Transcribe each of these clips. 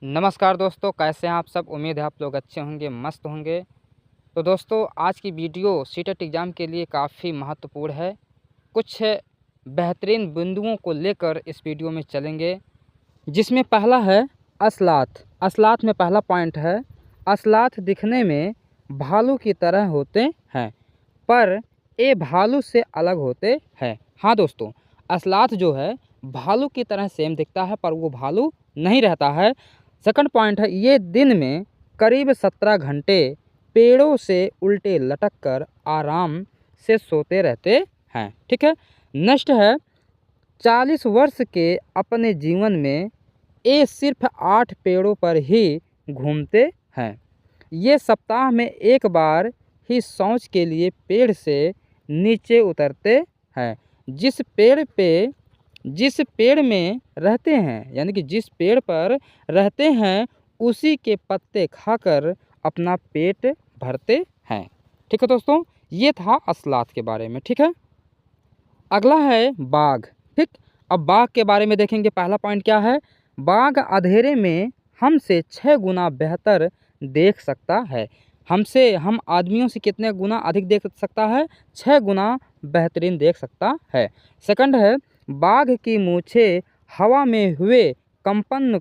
नमस्कार दोस्तों, कैसे हैं आप सब। उम्मीद है आप लोग अच्छे होंगे, मस्त होंगे। तो दोस्तों, आज की वीडियो सीटेट एग्ज़ाम के लिए काफ़ी महत्वपूर्ण है। कुछ बेहतरीन बिंदुओं को लेकर इस वीडियो में चलेंगे, जिसमें पहला है असलात। असलात में पहला पॉइंट है, असलात दिखने में भालू की तरह होते हैं, पर ये भालू से अलग होते हैं। हाँ दोस्तों, असलात जो है भालू की तरह सेम दिखता है, पर वो भालू नहीं रहता है। सेकंड पॉइंट है, ये दिन में करीब 17 घंटे पेड़ों से उल्टे लटक कर आराम से सोते रहते हैं। ठीक है। नेक्स्ट है, 40 वर्ष के अपने जीवन में ये सिर्फ 8 पेड़ों पर ही घूमते हैं। ये सप्ताह में एक बार ही शौच के लिए पेड़ से नीचे उतरते हैं। जिस पेड़ में रहते हैं, यानी कि जिस पेड़ पर रहते हैं, उसी के पत्ते खाकर अपना पेट भरते हैं। ठीक है दोस्तों, ये था असलात के बारे में। ठीक है। अगला है बाघ। ठीक। अब बाघ के बारे में देखेंगे। पहला पॉइंट क्या है, बाघ अंधेरे में हमसे 6 गुना बेहतर देख सकता है। हम आदमियों से कितने गुना अधिक देख सकता है? 6 गुना बेहतरीन देख सकता है। सेकंड है, बाघ की मूछें हवा में हुए कंपन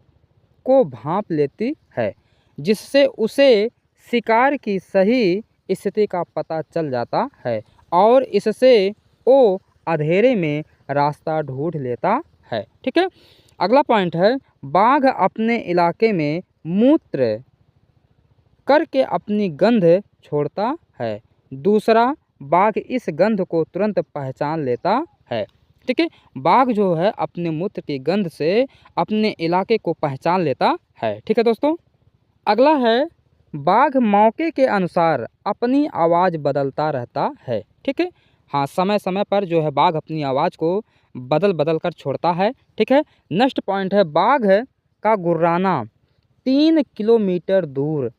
को भांप लेती है, जिससे उसे शिकार की सही स्थिति का पता चल जाता है और इससे वो अंधेरे में रास्ता ढूंढ लेता है। ठीक है। अगला पॉइंट है, बाघ अपने इलाके में मूत्र करके अपनी गंध छोड़ता है। दूसरा, बाघ इस गंध को तुरंत पहचान लेता है। ठीक है। बाघ जो है अपने मूत्र की गंध से अपने इलाके को पहचान लेता है। ठीक है दोस्तों। अगला है, बाघ मौके के अनुसार अपनी आवाज़ बदलता रहता है। ठीक है। हाँ, समय समय पर जो है बाघ अपनी आवाज़ को बदल कर छोड़ता है। ठीक है। नेक्स्ट पॉइंट है, बाघ का गुर्राना 3 किलोमीटर दूर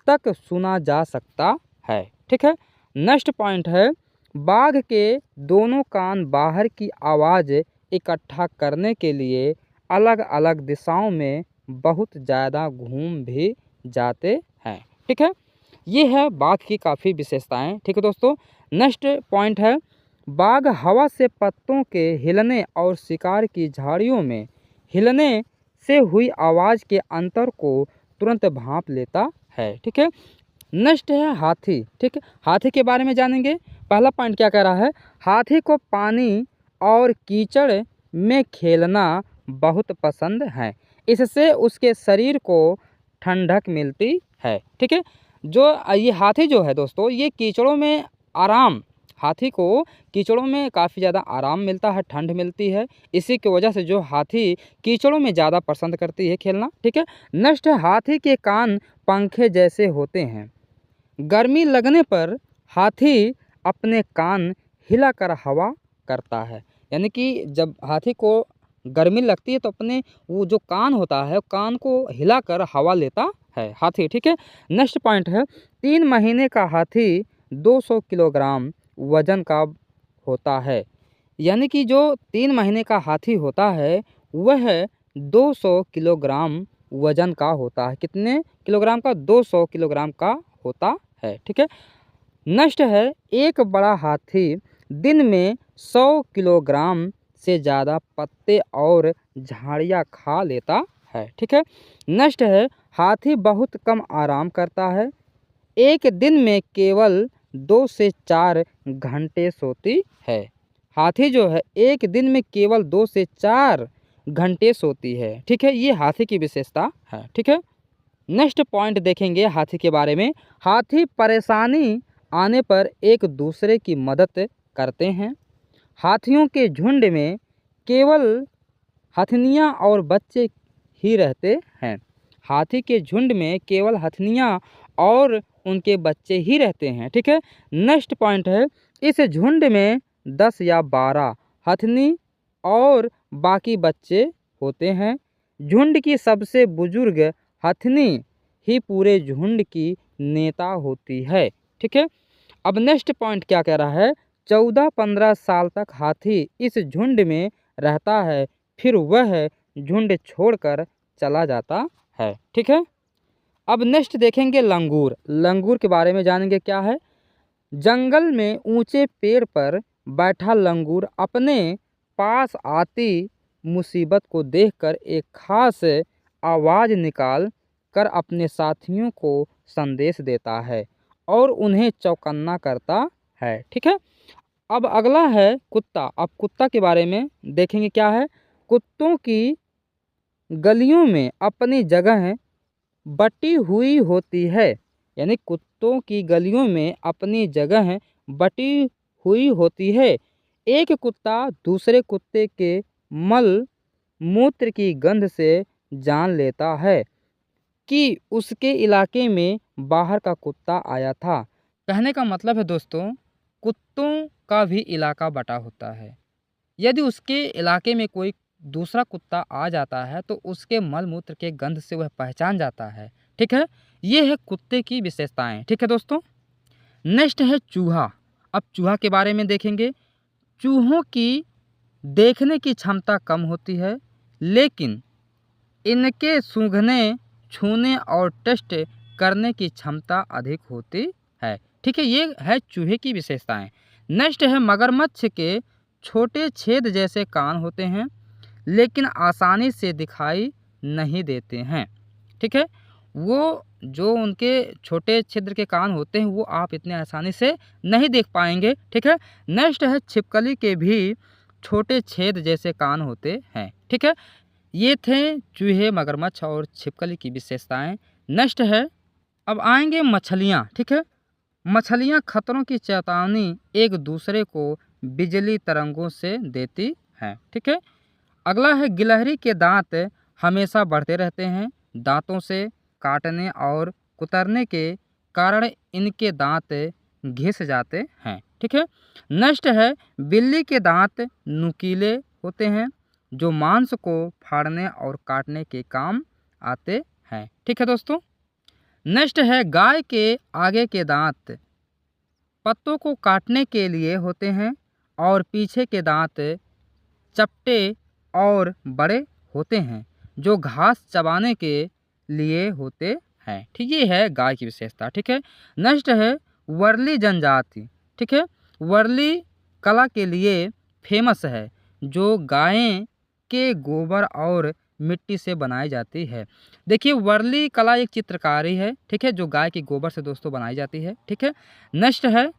तक सुना जा सकता है। ठीक है। नेक्स्ट पॉइंट है, बाघ के दोनों कान बाहर की आवाज़ इकट्ठा करने के लिए अलग अलग दिशाओं में बहुत ज़्यादा घूम भी जाते हैं। ठीक है। ये है बाघ की काफ़ी विशेषताएं। ठीक है दोस्तों। नेक्स्ट पॉइंट है, बाघ हवा से पत्तों के हिलने और शिकार की झाड़ियों में हिलने से हुई आवाज़ के अंतर को तुरंत भांप लेता है। ठीक है। नेक्स्ट है हाथी। ठीक है। हाथी के बारे में जानेंगे। पहला पॉइंट क्या कह रहा है, हाथी को पानी और कीचड़ में खेलना बहुत पसंद है। इससे उसके शरीर को ठंडक मिलती है। ठीक है। जो ये हाथी जो है दोस्तों, ये कीचड़ों में आराम, हाथी को कीचड़ों में काफ़ी ज़्यादा आराम मिलता है, ठंड मिलती है। इसी की वजह से जो हाथी कीचड़ों में ज़्यादा पसंद करती है खेलना। ठीक है। नेक्स्ट है, हाथी के कान पंखे जैसे होते हैं। गर्मी लगने पर हाथी अपने कान हिलाकर हवा करता है, यानी कि जब हाथी को गर्मी लगती है तो अपने वो जो कान होता है, कान को हिलाकर हवा लेता है हाथी। ठीक है। नेक्स्ट पॉइंट है, 3 महीने का हाथी 200 किलोग्राम वजन का होता है। यानी कि जो 3 महीने का हाथी होता है वह 200 किलोग्राम वजन का होता है। कितने किलोग्राम का? 200 किलोग्राम का होता है। ठीक है। नेक्स्ट है, एक बड़ा हाथी दिन में 100 किलोग्राम से ज़्यादा पत्ते और झाड़ियाँ खा लेता है। ठीक है। नेक्स्ट है, हाथी बहुत कम आराम करता है। एक दिन में केवल 2 से 4 घंटे सोती है। हाथी जो है एक दिन में केवल 2 से 4 घंटे सोती है। ठीक है। ये हाथी की विशेषता है। ठीक है। नेक्स्ट पॉइंट देखेंगे हाथी के बारे में। हाथी परेशानी आने पर एक दूसरे की मदद करते हैं। हाथियों के झुंड में केवल हथनियाँ और बच्चे ही रहते हैं। हाथी के झुंड में केवल हथनियाँ और उनके बच्चे ही रहते हैं। ठीक है। नेक्स्ट पॉइंट है, इस झुंड में 10 या 12 हथनी और बाकी बच्चे होते हैं। झुंड की सबसे बुजुर्ग हथनी ही पूरे झुंड की नेता होती है। ठीक है। अब नेक्स्ट पॉइंट क्या कह रहा है, 14-15 साल तक हाथी इस झुंड में रहता है, फिर वह झुंड छोड़कर चला जाता है। ठीक है, अब नेक्स्ट देखेंगे लंगूर। लंगूर के बारे में जानेंगे क्या है। जंगल में ऊंचे पेड़ पर बैठा लंगूर अपने पास आती मुसीबत को देखकर एक खास आवाज़ निकाल कर अपने साथियों को संदेश देता है और उन्हें चौकन्ना करता है। ठीक है, अब अगला है कुत्ता। अब कुत्ता के बारे में देखेंगे क्या है। कुत्तों की गलियों में अपनी जगह बटी हुई होती है, यानी कुत्तों की गलियों में अपनी जगह बटी हुई होती है। एक कुत्ता दूसरे कुत्ते के मल मूत्र की गंध से जान लेता है कि उसके इलाके में बाहर का कुत्ता आया था। कहने का मतलब है दोस्तों, कुत्तों का भी इलाका बटा होता है। यदि उसके इलाके में कोई दूसरा कुत्ता आ जाता है तो उसके मल मूत्र के गंध से वह पहचान जाता है। ठीक है, ये है कुत्ते की विशेषताएं। ठीक है दोस्तों, नेक्स्ट है चूहा। अब चूहा के बारे में देखेंगे। चूहों की देखने की क्षमता कम होती है, लेकिन इनके सूंघने, छूने और टेस्ट करने की क्षमता अधिक होती है। ठीक है, ये है चूहे की विशेषताएं। नेक्स्ट है मगरमच्छ के छोटे छेद जैसे कान होते हैं, लेकिन आसानी से दिखाई नहीं देते हैं। ठीक है, वो जो उनके छोटे छिद्र के कान होते हैं वो आप इतने आसानी से नहीं देख पाएंगे। ठीक है, नेक्स्ट है छिपकली के भी छोटे छेद जैसे कान होते हैं। ठीक है, ये थे चूहे, मगरमच्छ और छिपकली की विशेषताएं। नेक्स्ट है, अब आएंगे मछलियाँ। ठीक है, मछलियाँ खतरों की चेतावनी एक दूसरे को बिजली तरंगों से देती हैं। ठीक है, अगला है गिलहरी के दांत हमेशा बढ़ते रहते हैं। दांतों से काटने और कुतरने के कारण इनके दांत घिस जाते हैं। ठीक है, नेक्स्ट है बिल्ली के दांत नुकीले होते हैं जो मांस को फाड़ने और काटने के काम आते हैं। ठीक है दोस्तों, नेक्स्ट है गाय के आगे के दांत पत्तों को काटने के लिए होते हैं और पीछे के दांत चपटे और बड़े होते हैं जो घास चबाने के लिए होते हैं। ठीक, ये है गाय की विशेषता। ठीक है, नेक्स्ट है वर्ली जनजाति। ठीक है, वर्ली कला के लिए फेमस है जो गायें के गोबर और मिट्टी से बनाई जाती है। देखिए, वर्ली कला एक चित्रकारी है। ठीक है, जो गाय के गोबर से दोस्तों बनाई जाती है। ठीक है, नेक्स्ट है,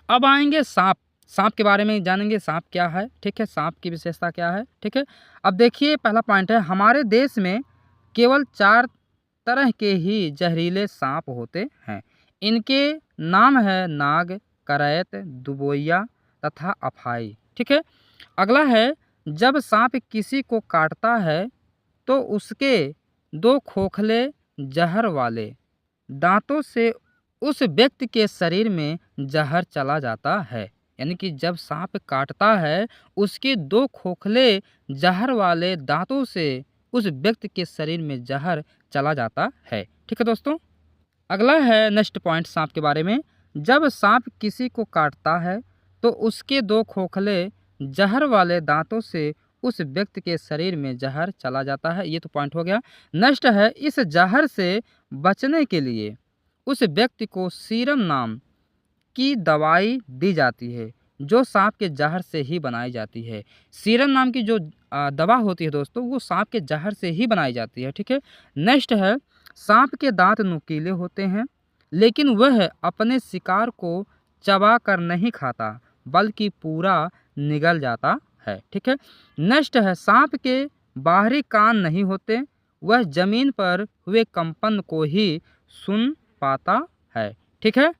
अब आएंगे सांप। सांप के बारे में जानेंगे, सांप क्या है। ठीक है, सांप की विशेषता क्या है। ठीक है, अब देखिए पहला पॉइंट है, हमारे देश में केवल 4 तरह के ही जहरीले सांप होते हैं। इनके नाम है नाग, करैत, दुबोइया तथा अफाई। ठीक है, अगला है, जब सांप किसी को काटता है तो उसके 2 खोखले जहर वाले दांतों से उस व्यक्ति के शरीर में जहर चला जाता है। यानी कि जब सांप काटता है उसके 2 खोखले जहर वाले दांतों से उस व्यक्ति के शरीर में जहर चला जाता है। ठीक है दोस्तों, अगला है नेक्स्ट पॉइंट सांप के बारे में। जब सांप किसी को काटता है तो उसके 2 खोखले जहर वाले दांतों से उस व्यक्ति के शरीर में जहर चला जाता है। ये तो पॉइंट हो गया। नेक्स्ट है, इस जहर से बचने के लिए उस व्यक्ति को सीरम नाम की दवाई दी जाती है जो सांप के जहर से ही बनाई जाती है। सीरम नाम की जो दवा होती है दोस्तों वो सांप के जहर से ही बनाई जाती है। ठीक है, नेक्स्ट है, सांप के दांत नुकीले होते हैं लेकिन वह अपने शिकार को चबा कर नहीं खाता बल्कि पूरा निगल जाता है। ठीक है, नेक्स्ट है, सांप के बाहरी कान नहीं होते, वह जमीन पर हुए कंपन को ही सुन पाता है। ठीक है,